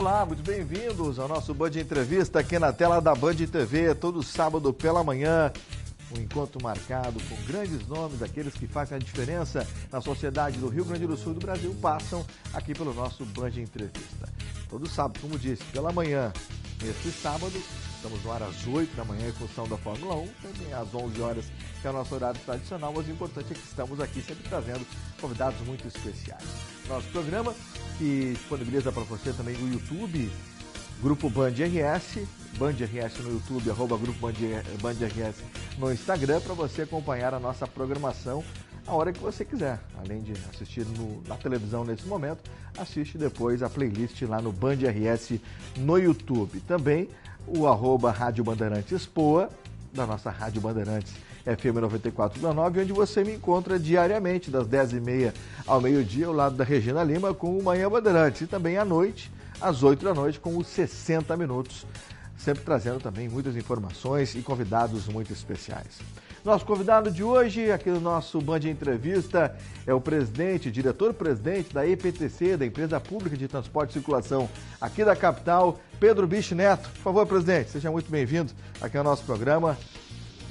Olá, muito bem-vindos ao nosso Band Entrevista aqui na tela da Band TV, todo sábado pela manhã. Um encontro marcado com grandes nomes, aqueles que fazem a diferença na sociedade do Rio Grande do Sul e do Brasil, passam aqui pelo nosso Band Entrevista. Todo sábado, como disse, pela manhã, neste sábado, estamos no ar às 8 da manhã em função da Fórmula 1, também às 11 horas, que é o nosso horário tradicional, mas o importante é que estamos aqui sempre trazendo convidados muito especiais. Nosso programa, que disponibiliza para você também no YouTube, Grupo Band RS, Band RS no YouTube, @Grupo Band RS no Instagram, para você acompanhar a nossa programação a hora que você quiser. Além de assistir na televisão nesse momento, assiste depois a playlist lá no Band RS no YouTube. Também o @Rádio Bandeirantes Poa, da nossa Rádio Bandeirantes FM 94,9, onde você me encontra diariamente, das 10h30 ao meio-dia, ao lado da Regina Lima, com o Manhã Bandeirantes. E também à noite, às 8 da noite, com os 60 Minutos, sempre trazendo também muitas informações e convidados muito especiais. Nosso convidado de hoje, aqui no nosso Band Entrevista, é o diretor-presidente da EPTC, da Empresa Pública de Transporte e Circulação aqui da capital, Pedro Bicho Neto. Por favor, presidente, seja muito bem-vindo aqui ao nosso programa.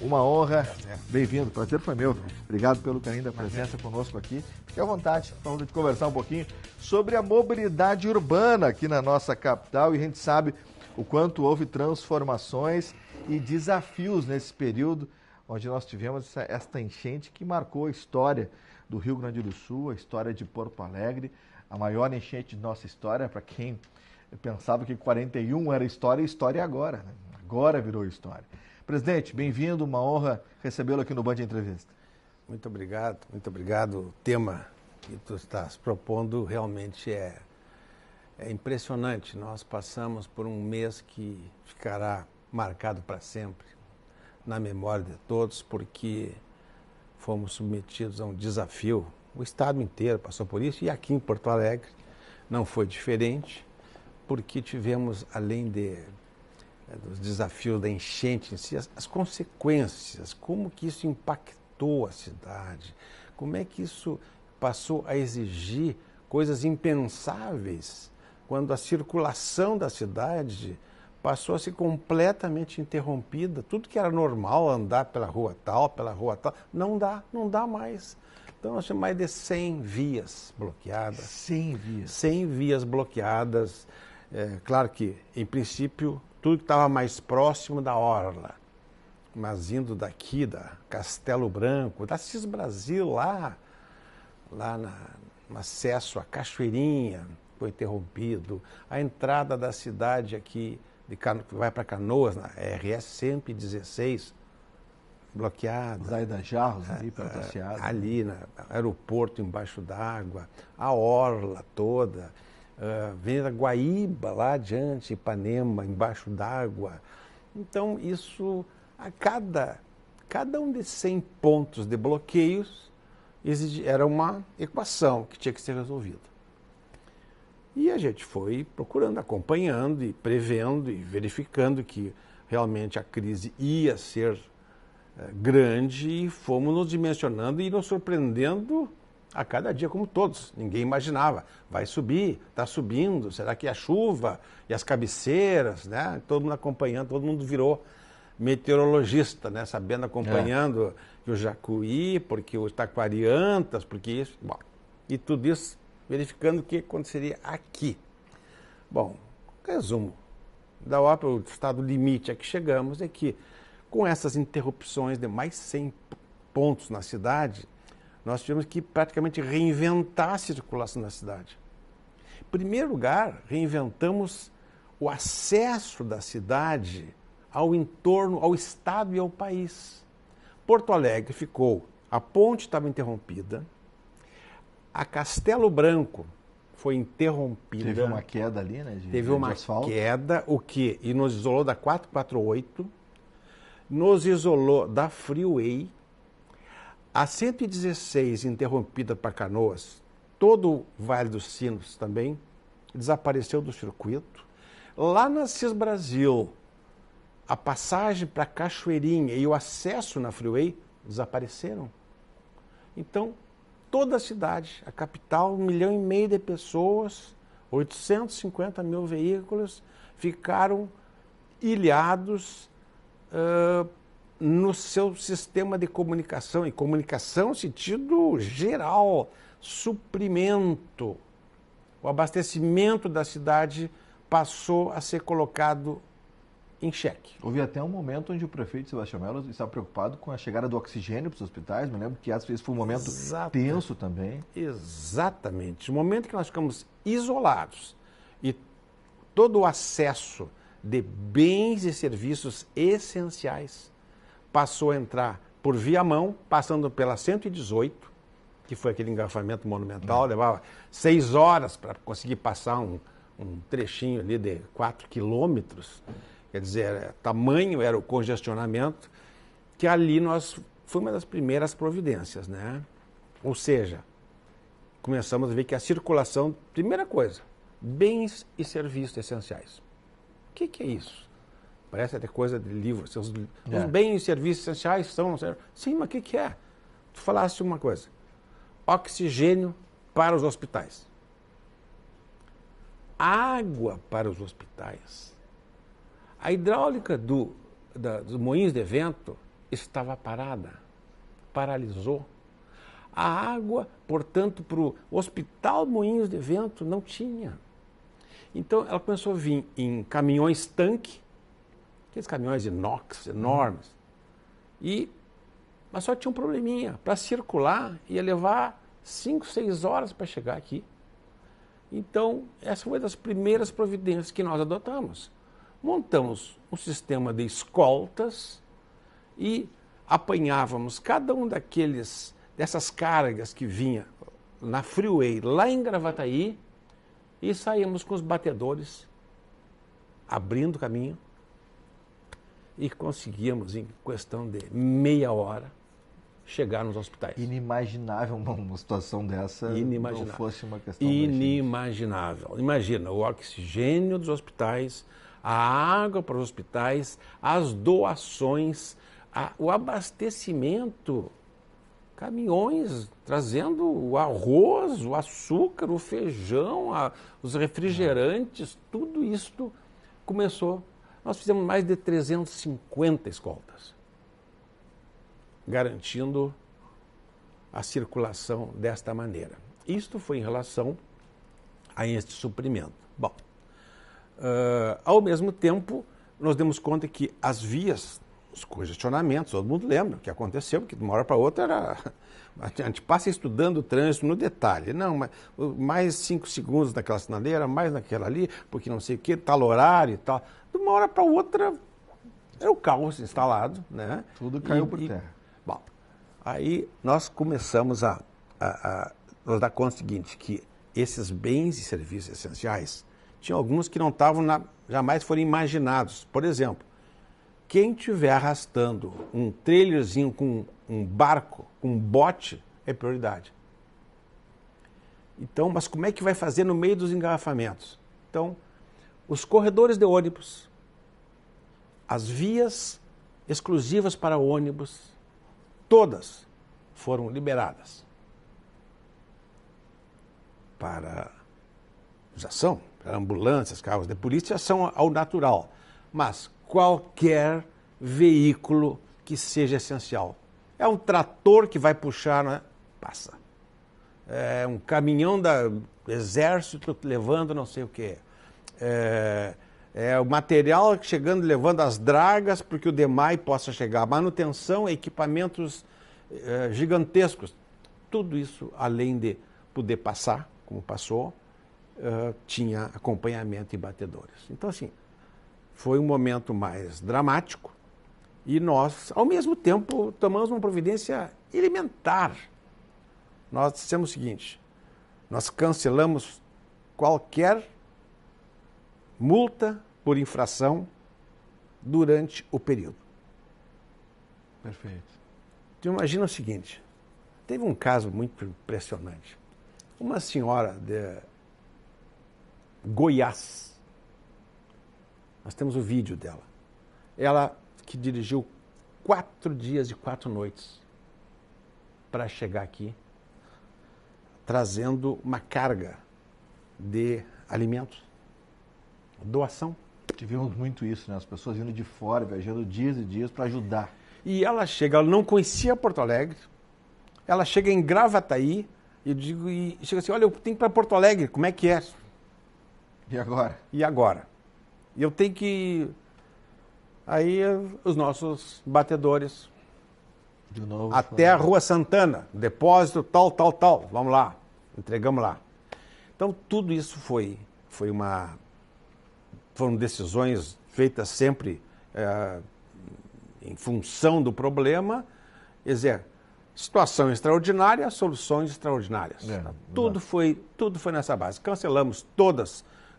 Uma honra, bem-vindo, o prazer foi meu. Obrigado pelo carinho da presença conosco aqui. Fique à vontade, vamos conversar um pouquinho sobre a mobilidade urbana aqui na nossa capital, e a gente sabe o quanto houve transformações e desafios nesse período, onde nós tivemos esta enchente que marcou a história do Rio Grande do Sul, a história de Porto Alegre, a maior enchente de nossa história. Para quem pensava que 41 era história, história é agora, né? Agora virou história. Presidente, bem-vindo, uma honra recebê-lo aqui no Band Entrevista. Muito obrigado, muito obrigado. O tema que tu estás propondo realmente é impressionante. Nós passamos por um mês que ficará marcado para sempre na memória de todos, porque fomos submetidos a um desafio. O estado inteiro passou por isso, e aqui em Porto Alegre não foi diferente, porque tivemos, além dos desafios da enchente em si, as consequências, como que isso impactou a cidade, como é que isso passou a exigir coisas impensáveis, quando a circulação da cidade passou a ser completamente interrompida. Tudo que era normal, andar pela rua tal, não dá mais. Então nós temos mais de 100 vias bloqueadas. 100 vias? 100 vias bloqueadas. Claro que, em princípio, tudo que estava mais próximo da orla, mas indo daqui, da Castelo Branco, da Cis Brasil, lá no acesso à Cachoeirinha, foi interrompido. A entrada da cidade aqui, que vai para Canoas, na RS 116, bloqueada. Zaida Jarros, ali para passear. Ali, no aeroporto embaixo d'água, a orla toda. Avenida Guaíba, lá adiante, Ipanema, embaixo d'água. Então, isso, a cada um desses 100 pontos de bloqueios, era uma equação que tinha que ser resolvida. E a gente foi procurando, acompanhando e prevendo e verificando que realmente a crise ia ser grande, e fomos nos dimensionando e nos surpreendendo a cada dia, como todos. Ninguém imaginava. Vai subir, está subindo, será que a chuva e as cabeceiras, né? Todo mundo acompanhando, todo mundo virou meteorologista, né? Sabendo, acompanhando que o Jacuí, porque o Taquariantas, porque isso. Bom, e tudo isso verificando o que aconteceria aqui. Bom, resumo da ópera, o estado limite a que chegamos é que, com essas interrupções de mais 100 pontos na cidade, nós tivemos que praticamente reinventar a circulação da cidade. Em primeiro lugar, reinventamos o acesso da cidade ao entorno, ao estado e ao país. Porto Alegre ficou, a ponte estava interrompida, a Castelo Branco foi interrompida. Teve uma queda ali, né? Teve uma queda, e nos isolou da 448, nos isolou da Freeway. A 116 interrompida para Canoas, todo o Vale dos Sinos também desapareceu do circuito. Lá na Cis Brasil, a passagem para Cachoeirinha e o acesso na Freeway desapareceram. Então, toda a cidade, a capital, 1,5 milhão de pessoas, 850 mil veículos ficaram ilhados no seu sistema de comunicação, e comunicação no sentido geral, suprimento. O abastecimento da cidade passou a ser colocado em xeque. Houve até um momento onde o prefeito Sebastião Melo estava preocupado com a chegada do oxigênio para os hospitais. Me lembro que esse foi um momento tenso também. Exatamente. No momento que nós ficamos isolados e todo o acesso de bens e serviços essenciais passou a entrar por via-mão, passando pela 118, que foi aquele engarrafamento monumental, levava 6 horas para conseguir passar um trechinho ali de 4 quilômetros. Quer dizer, tamanho era o congestionamento, que ali foi uma das primeiras providências, né? Ou seja, começamos a ver que a circulação, primeira coisa, bens e serviços essenciais. O que é isso? Parece até coisa de livro. Os bens e serviços essenciais são... Sim, mas o que é? Tu falaste uma coisa. Oxigênio para os hospitais. Água para os hospitais. A hidráulica dos moinhos de vento estava parada, paralisou. A água, portanto, para o Hospital Moinhos de Vento não tinha. Então, ela começou a vir em caminhões-tanque, aqueles caminhões inox enormes, mas só tinha um probleminha. Para circular, ia levar 5, 6 horas para chegar aqui. Então, essa foi uma das primeiras providências que nós adotamos. Montamos um sistema de escoltas e apanhávamos cada um dessas cargas que vinha na freeway lá em Gravataí e saímos com os batedores abrindo caminho e conseguíamos, em questão de meia hora, chegar nos hospitais. Inimaginável uma situação dessa não fosse uma questão... Inimaginável. Imagina, o oxigênio dos hospitais, a água para os hospitais, as doações, o abastecimento, caminhões trazendo o arroz, o açúcar, o feijão, os refrigerantes, tudo isso começou. Nós fizemos mais de 350 escoltas, garantindo a circulação desta maneira. Isto foi em relação a este suprimento. Bom, ao mesmo tempo, nós demos conta que as vias, os congestionamentos, todo mundo lembra o que aconteceu, porque de uma hora para outra a gente passa estudando o trânsito no detalhe. Não, mas mais 5 segundos naquela sinaleira, mais naquela ali, porque não sei o que, tal horário e tal. De uma hora para outra, era o caos instalado, né? Tudo caiu por terra. Bom, aí nós começamos a nos dar conta do seguinte, que esses bens e serviços essenciais, tinha alguns que não estavam, jamais foram imaginados. Por exemplo, quem estiver arrastando um trailerzinho com um barco, com um bote, é prioridade. Então, mas como é que vai fazer no meio dos engarrafamentos? Então, os corredores de ônibus, as vias exclusivas para ônibus, todas foram liberadas. Já são, para ambulâncias, carros de polícia, são ao natural. Mas qualquer veículo que seja essencial. É um trator que vai puxar, né? Passa. É um caminhão do exército levando não sei o quê. É o material chegando, levando as dragas para que o DEMAI possa chegar. Manutenção, equipamentos gigantescos. Tudo isso, além de poder passar, como passou, tinha acompanhamento e batedores. Então, assim, foi um momento mais dramático e nós, ao mesmo tempo, tomamos uma providência elementar. Nós dissemos o seguinte, nós cancelamos qualquer multa por infração durante o período. Perfeito. Então, imagina o seguinte, teve um caso muito impressionante. Uma senhora de Goiás, nós temos o vídeo dela, ela que dirigiu 4 dias e 4 noites para chegar aqui, trazendo uma carga de alimentos, doação. Tivemos muito isso, né? As pessoas vindo de fora, viajando dias e dias para ajudar. E ela não conhecia Porto Alegre, ela chega em Gravataí e chega assim, olha, eu tenho que ir para Porto Alegre, como é que é? E agora? E agora? E eu tenho que... Aí os nossos batedores, De novo. até a Rua Santana, depósito tal, vamos lá, entregamos lá. Então tudo isso foram decisões feitas sempre em função do problema, quer dizer, situação extraordinária, soluções extraordinárias. Tudo foi nessa base. Cancelamos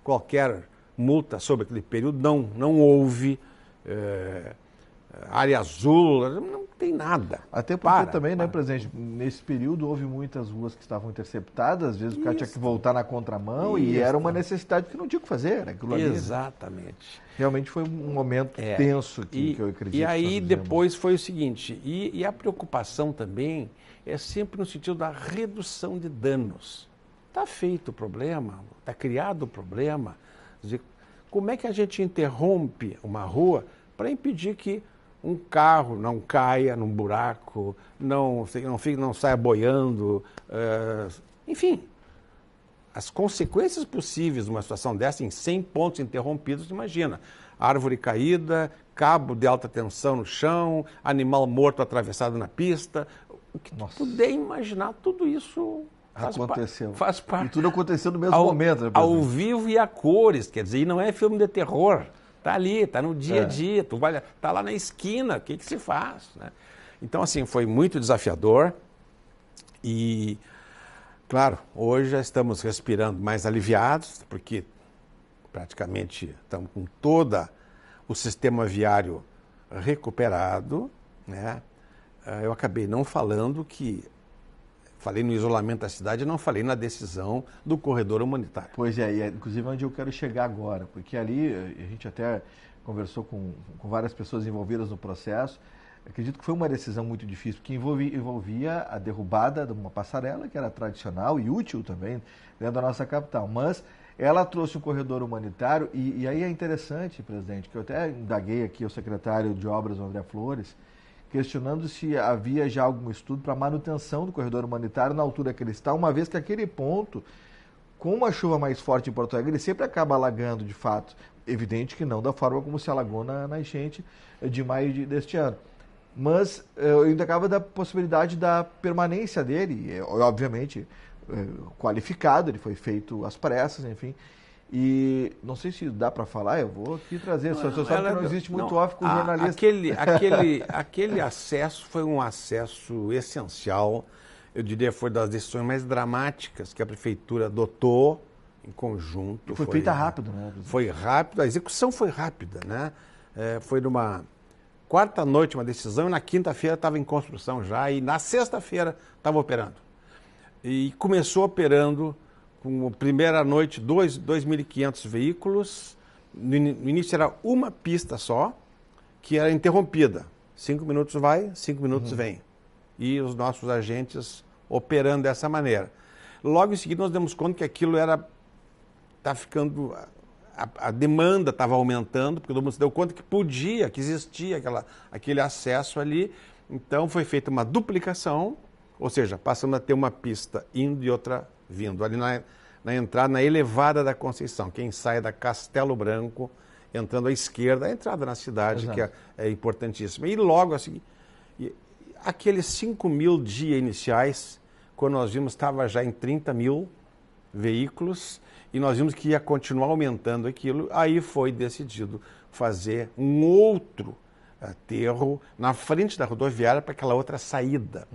qualquer multa sobre aquele período, não houve área azul, não tem nada. Até porque também, né, presidente, nesse período houve muitas ruas que estavam interceptadas, às vezes o cara tinha que voltar na contramão e era uma necessidade que não tinha o que fazer, era aquilo ali. Exatamente. Realmente foi um momento tenso que eu acredito. E aí depois foi o seguinte, e a preocupação também é sempre no sentido da redução de danos. Está feito o problema, está criado o problema, quer dizer, como é que a gente interrompe uma rua para impedir que um carro não caia num buraco, não saia boiando, enfim, as consequências possíveis de uma situação dessa em 100 pontos interrompidos, imagina, árvore caída, cabo de alta tensão no chão, animal morto atravessado na pista, o que tu puder imaginar, tudo isso faz parte. E tudo aconteceu no mesmo momento. Né, ao vivo e a cores, quer dizer, e não é filme de terror. Está ali, está no dia a dia, está lá na esquina, o que se faz? Né? Então, assim, foi muito desafiador e, claro, hoje já estamos respirando mais aliviados, porque praticamente estamos com todo o sistema viário recuperado, né? Eu acabei não falando falei no isolamento da cidade e não falei na decisão do corredor humanitário. Pois é, inclusive onde eu quero chegar agora, porque ali a gente até conversou com várias pessoas envolvidas no processo. Acredito que foi uma decisão muito difícil, porque envolvia a derrubada de uma passarela, que era tradicional e útil também dentro da nossa capital, mas ela trouxe um corredor humanitário e aí é interessante, presidente, que eu até indaguei aqui ao secretário de Obras, o André Flores, questionando se havia já algum estudo para manutenção do corredor humanitário na altura que ele está, uma vez que aquele ponto, com uma chuva mais forte em Porto Alegre, ele sempre acaba alagando de fato. Evidente que não da forma como se alagou na enchente de maio deste ano. Mas eu ainda acaba da possibilidade da permanência dele, obviamente qualificado, ele foi feito às pressas, enfim. E não sei se dá para falar, eu vou aqui trazer. O senhor sabe que não existe muito off com o jornalista. Aquele acesso foi um acesso essencial, eu diria foi das decisões mais dramáticas que a prefeitura adotou em conjunto. E foi feita rápido, né? Foi rápido, a execução foi rápida, né? Foi numa quarta noite uma decisão e na quinta-feira estava em construção já e na sexta-feira estava operando. E começou operando com a primeira noite, 2.500 veículos. No início era uma pista só, que era interrompida. 5 minutos vai, 5 minutos vem. E os nossos agentes operando dessa maneira. Logo em seguida nós demos conta que aquilo está ficando... A demanda estava aumentando, porque todo mundo se deu conta que existia aquele acesso ali. Então foi feita uma duplicação, ou seja, passando a ter uma pista indo e outra vindo. Ali na entrada, na elevada da Conceição, quem sai da Castelo Branco, entrando à esquerda, a entrada na cidade, que é importantíssima. E logo assim, aqueles 5.000 dias iniciais, quando nós vimos, estava já em 30.000 veículos, e nós vimos que ia continuar aumentando aquilo, aí foi decidido fazer um outro aterro na frente da rodoviária para aquela outra saída.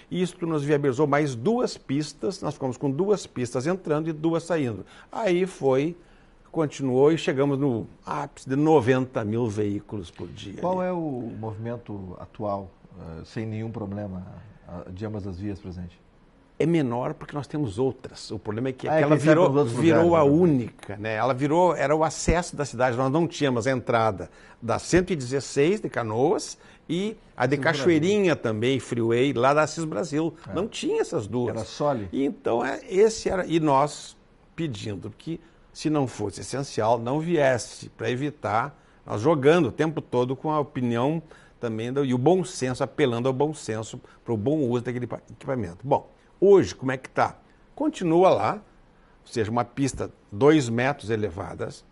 Isso nos viabilizou mais 2 pistas, nós ficamos com 2 pistas entrando e 2 saindo. Aí continuou e chegamos no ápice de 90.000 veículos por dia. Qual é o movimento atual, sem nenhum problema, de ambas as vias, presidente? É menor porque nós temos outras. O problema é que ela virou a única, né? Era o acesso da cidade. Nós não tínhamos a entrada da 116 de Canoas e a de Cachoeirinha também, Freeway, lá da Assis Brasil. Não tinha essas duas. Era só ali. E então e nós pedindo que se não fosse essencial, não viesse, para evitar nós jogando o tempo todo com a opinião também e o bom senso, apelando ao bom senso para o bom uso daquele equipamento. Bom, hoje como é que está? Continua lá, ou seja, uma pista 2 metros elevadas,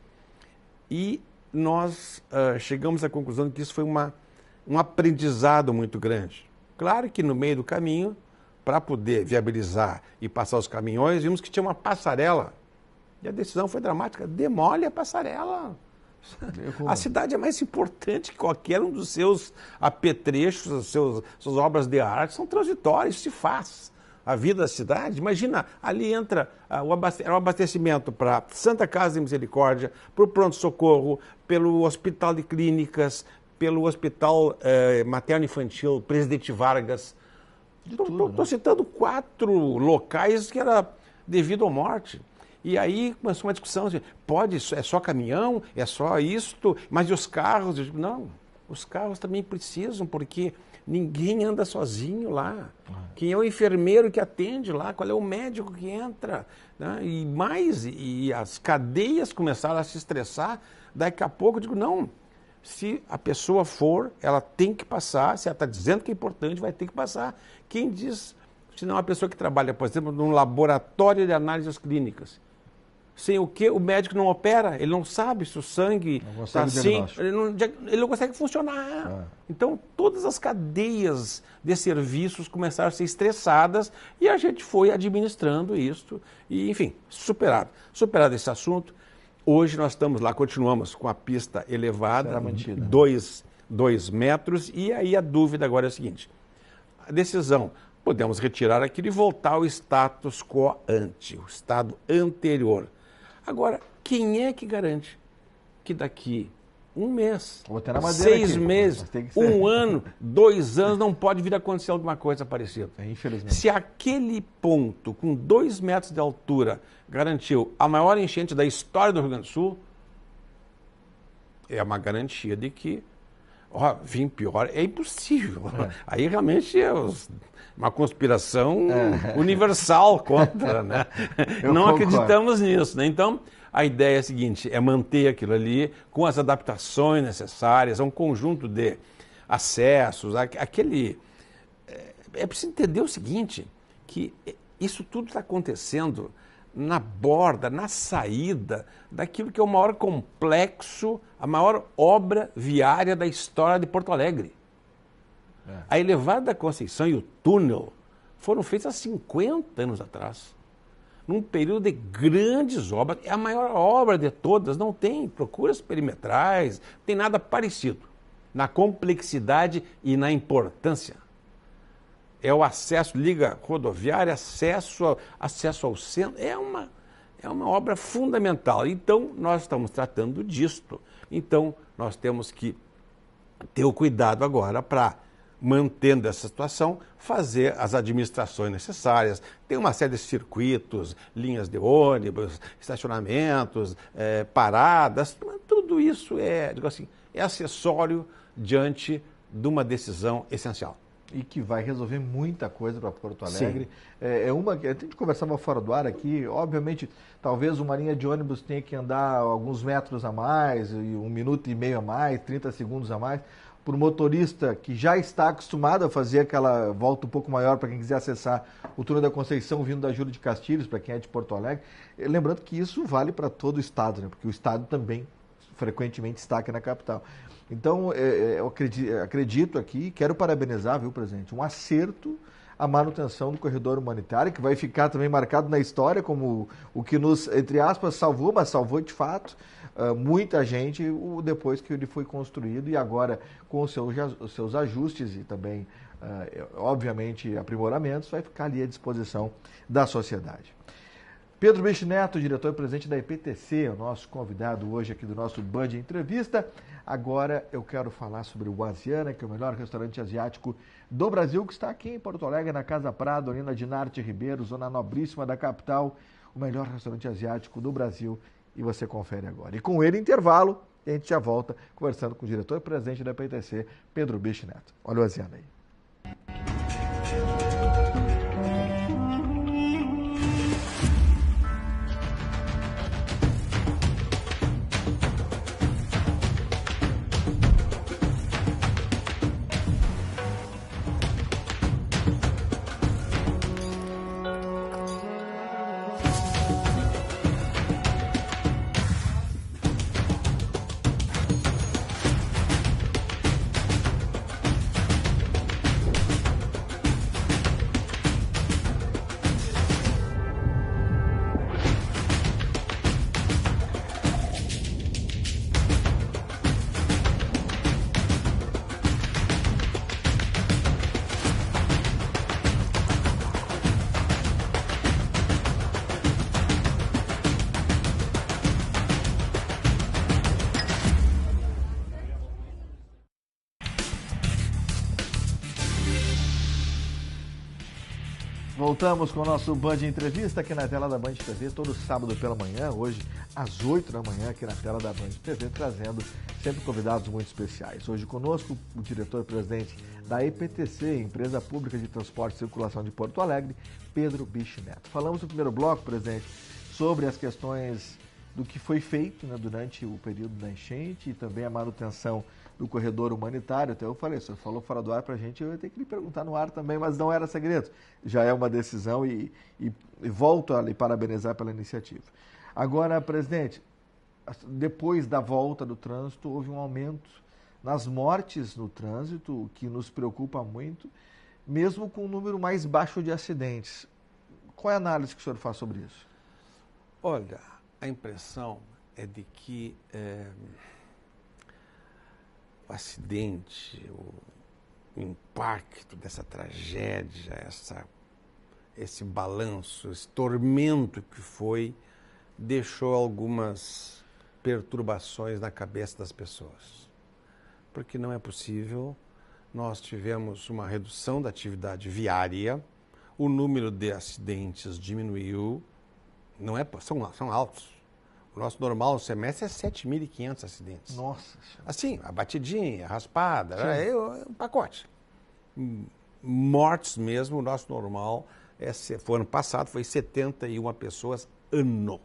e nós chegamos à conclusão de que isso foi um aprendizado muito grande. Claro que no meio do caminho, para poder viabilizar e passar os caminhões, vimos que tinha uma passarela. E a decisão foi dramática: demole a passarela. A cidade é mais importante que qualquer um dos seus apetrechos, suas obras de arte, são transitórias, se faz. A vida da cidade, imagina, ali entra o abastecimento para Santa Casa de Misericórdia, para o pronto-socorro, pelo Hospital de Clínicas, pelo Hospital Materno-Infantil, Presidente Vargas. Estou citando 4 locais que era devido à morte. E aí começou uma discussão, assim, é só caminhão, é só isto, mas e os carros? Eu digo, não, os carros também precisam, porque ninguém anda sozinho lá. Quem é o enfermeiro que atende lá? Qual é o médico que entra? Né? E as cadeias começaram a se estressar. Daqui a pouco eu digo, não, se a pessoa for, ela tem que passar, se ela está dizendo que é importante, vai ter que passar. Quem diz, se não é uma pessoa que trabalha, por exemplo, num laboratório de análises clínicas, sem o que o médico não opera, ele não sabe se o sangue está assim, ele não consegue funcionar. Então, todas as cadeias de serviços começaram a ser estressadas e a gente foi administrando isso e, enfim, superado esse assunto. Hoje nós estamos lá, continuamos com a pista elevada, 2 metros, e aí a dúvida agora é a seguinte: a decisão, podemos retirar aquilo e voltar ao status quo ante, o estado anterior. Agora, quem é que garante que daqui 1 mês, 6 meses, 1 ano, 2 anos, não pode vir a acontecer alguma coisa parecida? Infelizmente. Se aquele ponto, com 2 metros de altura, garantiu a maior enchente da história do Rio Grande do Sul, é uma garantia de que vir pior é impossível. Aí realmente é uma conspiração universal contra, né? Não acreditamos nisso, né? Então, a ideia é a seguinte, é manter aquilo ali com as adaptações necessárias, um conjunto de acessos, é preciso entender o seguinte, que isso tudo está acontecendo na borda, na saída daquilo que é o maior complexo, a maior obra viária da história de Porto Alegre. A Elevada da Conceição e o túnel foram feitos há 50 anos atrás, num período de grandes obras. É a maior obra de todas, não tem procuras perimetrais, não tem nada parecido na complexidade e na importância. É o acesso, liga rodoviária, acesso ao centro, é uma obra fundamental. Então, nós estamos tratando disto. Então, nós temos que ter o cuidado agora para, mantendo essa situação, fazer as administrações necessárias. Tem uma série de circuitos, linhas de ônibus, estacionamentos, paradas, tudo isso é acessório diante de uma decisão essencial. E que vai resolver muita coisa para Porto Alegre. A gente conversava fora do ar aqui, obviamente, talvez uma linha de ônibus tenha que andar alguns metros a mais, 1 minuto e meio a mais, 30 segundos a mais, para o motorista que já está acostumado a fazer aquela volta um pouco maior para quem quiser acessar o túnel da Conceição vindo da Júlio de Castilhos, para quem é de Porto Alegre. Lembrando que isso vale para todo o estado, né? Porque o estado também frequentemente está aqui na capital. Então, eu acredito aqui, quero parabenizar, viu, presidente, um acerto a manutenção do corredor humanitário, que vai ficar também marcado na história como o que nos, entre aspas, salvou, mas salvou de fato muita gente depois que ele foi construído e agora com os seus ajustes e também, obviamente, aprimoramentos, vai ficar ali à disposição da sociedade. Pedro Bicho Neto, diretor-presidente da IPTC, o nosso convidado hoje aqui do nosso Band Entrevista. Agora eu quero falar sobre o Oasiana, que é o melhor restaurante asiático do Brasil, que está aqui em Porto Alegre, na Casa Prado, ali na Dinarte Ribeiro, zona nobríssima da capital. O melhor restaurante asiático do Brasil, e você confere agora. E com ele, intervalo, e a gente já volta conversando com o diretor-presidente da IPTC, Pedro Bicho Neto. Olha o Oasiana aí. Voltamos com o nosso Band Entrevista aqui na tela da Band TV, todo sábado pela manhã, hoje às 8 da manhã aqui na tela da Band TV, trazendo sempre convidados muito especiais. Hoje conosco o diretor-presidente da EPTC, Empresa Pública de Transporte e Circulação de Porto Alegre, Pedro Biche Neto. Falamos no primeiro bloco, presidente, sobre as questões do que foi feito, né, durante o período da enchente e também a manutenção do corredor humanitário. Até eu falei, o senhor falou fora do ar para a gente, eu ia ter que lhe perguntar no ar também, mas não era segredo. Já é uma decisão e volto a lhe parabenizar pela iniciativa. Agora, presidente, depois da volta do trânsito, houve um aumento nas mortes no trânsito, o que nos preocupa muito, mesmo com um número mais baixo de acidentes. Qual é a análise que o senhor faz sobre isso? Olha, a impressão é de que o acidente, o impacto dessa tragédia, esse balanço, esse tormento que foi, deixou algumas perturbações na cabeça das pessoas. Porque não é possível, nós tivemos uma redução da atividade viária, o número de acidentes diminuiu, são altos. O nosso normal no semestre é 7.500 acidentes. Nossa. Assim, a batidinha, a raspada, é um pacote. Mortes mesmo, o nosso normal, foi ano passado, foi 71 pessoas ano.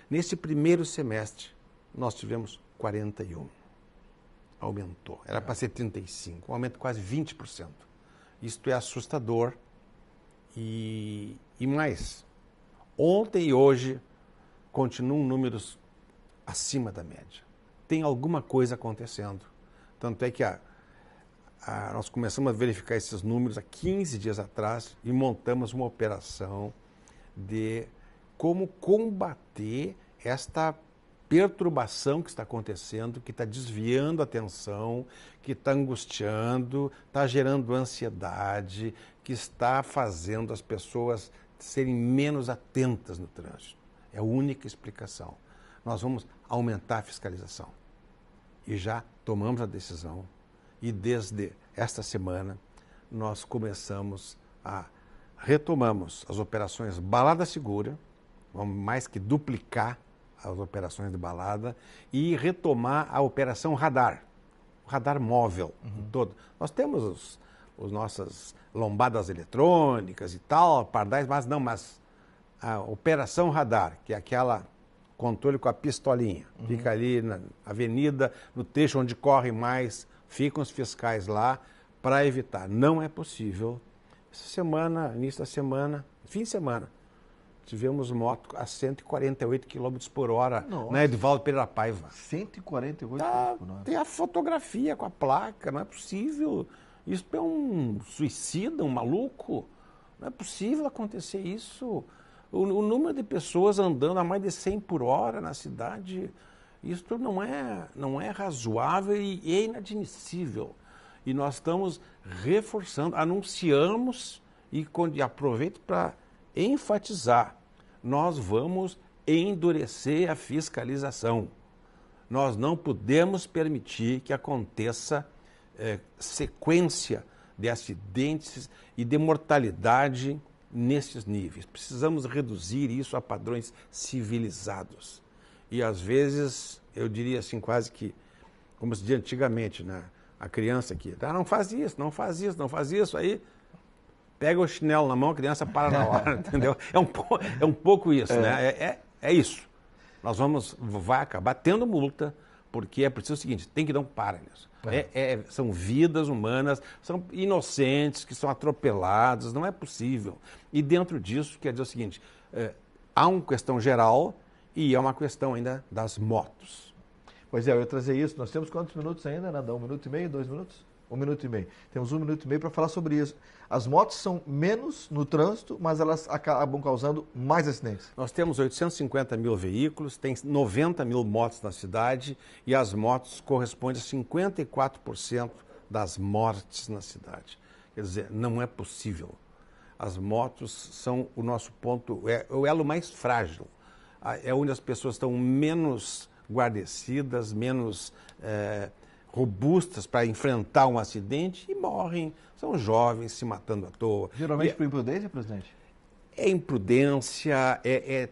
Nesse primeiro semestre, nós tivemos 41. Aumentou. Era para ser 35, um aumento de quase 20%. Isto é assustador. E mais, ontem e hoje continuam números acima da média. Tem alguma coisa acontecendo. Tanto é que nós começamos a verificar esses números há 15 dias atrás e montamos uma operação de como combater esta perturbação que está acontecendo, que está desviando a atenção, que está angustiando, está gerando ansiedade, que está fazendo as pessoas serem menos atentas no trânsito. É a única explicação. Nós vamos aumentar a fiscalização. E já tomamos a decisão. E desde esta semana, nós retomamos as operações Balada Segura, vamos mais que duplicar as operações de balada e retomar a operação Radar, o radar móvel todo. Nós temos as nossas lombadas eletrônicas e tal, pardais, mas a operação Radar, que é aquela controle com a pistolinha, fica ali na avenida, no trecho onde corre mais, ficam os fiscais lá para evitar. Não é possível. Essa semana, início da semana, fim de semana, tivemos moto a 148 km por hora na Edivaldo Pereira Paiva. 148 km por hora? Tem a fotografia com a placa, não é possível. Isso é um suicida, um maluco. Não é possível acontecer isso. O número de pessoas andando a mais de 100 por hora na cidade, isso não é razoável e é inadmissível. E nós estamos reforçando, anunciamos e aproveito para enfatizar, nós vamos endurecer a fiscalização. Nós não podemos permitir que aconteça sequência de acidentes e de mortalidade nesses níveis. Precisamos reduzir isso a padrões civilizados. E às vezes, eu diria assim, quase que, como se dizia antigamente, né? A criança aqui, não faz isso, não faz isso, não faz isso, aí pega o chinelo na mão, a criança para na hora, entendeu? É um pouco isso, né? É isso. Vai acabar tendo multa, porque é preciso o seguinte, tem que dar um para nisso. São vidas humanas, são inocentes que são atropelados, não é possível. E dentro disso, quer dizer o seguinte, há uma questão geral e há uma questão ainda das motos. Pois é, eu ia trazer isso. Nós temos quantos minutos ainda, Nandão? 1 minuto e meio, 2 minutos? 1 minuto e meio. Temos 1 minuto e meio para falar sobre isso. As motos são menos no trânsito, mas elas acabam causando mais acidentes. Nós temos 850 mil veículos, tem 90 mil motos na cidade e as motos correspondem a 54% das mortes na cidade. Quer dizer, não é possível. As motos são o nosso ponto, é o elo mais frágil. É onde as pessoas estão menos guarnecidas, menos robustas para enfrentar um acidente e morrem. São jovens se matando à toa. Geralmente por imprudência, presidente? É imprudência,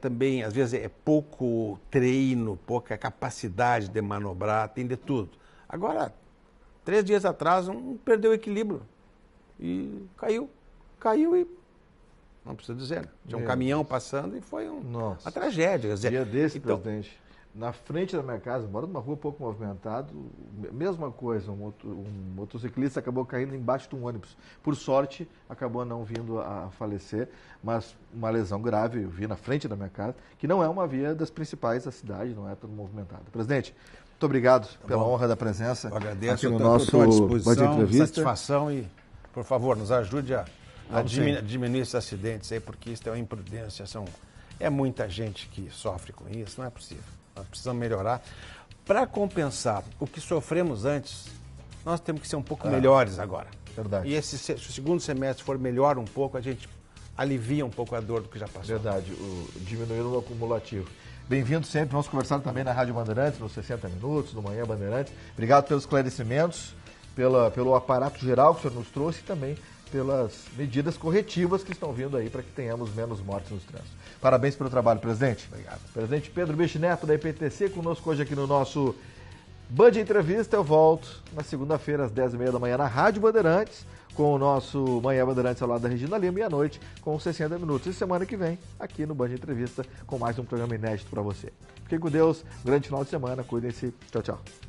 também, às vezes, é pouco treino, pouca capacidade de manobrar, tem de tudo. Agora, 3 dias atrás, um perdeu o equilíbrio e caiu. Caiu e, não precisa dizer, né? Tinha um caminhão passando e foi uma tragédia. Quer dizer, dia desse, então, presidente, na frente da minha casa, moro numa rua pouco movimentada, mesma coisa, um motociclista acabou caindo embaixo de um ônibus. Por sorte, acabou não vindo a falecer, mas uma lesão grave, eu vi na frente da minha casa, que não é uma via das principais da cidade, não é tão movimentada. Presidente, muito obrigado pela honra da presença. Eu agradeço, aqui no nosso Band Entrevista. Satisfação e, por favor, nos ajude a diminuir esses acidentes aí, porque isso é uma imprudência, é muita gente que sofre com isso, não é possível. Nós precisamos melhorar. Para compensar o que sofremos antes, nós temos que ser um pouco melhores agora. Verdade. E se o segundo semestre for melhor um pouco, a gente alivia um pouco a dor do que já passou. Verdade, diminuindo o acumulativo. Bem-vindo sempre, vamos conversar também na Rádio Bandeirantes, nos 60 Minutos, no Manhã Bandeirantes. Obrigado pelos esclarecimentos, pelo aparato geral que o senhor nos trouxe e também pelas medidas corretivas que estão vindo aí para que tenhamos menos mortes nos trânsitos. Parabéns pelo trabalho, presidente. Obrigado. Presidente Pedro Bicho Neto, da IPTC, conosco hoje aqui no nosso Band Entrevista. Eu volto na segunda-feira, às 10h30 da manhã, na Rádio Bandeirantes, com o nosso Manhã Bandeirantes ao lado da Regina Lima, e à noite com os 60 Minutos. E semana que vem, aqui no Band Entrevista, com mais um programa inédito para você. Fiquem com Deus, um grande final de semana, cuidem-se. Tchau, tchau.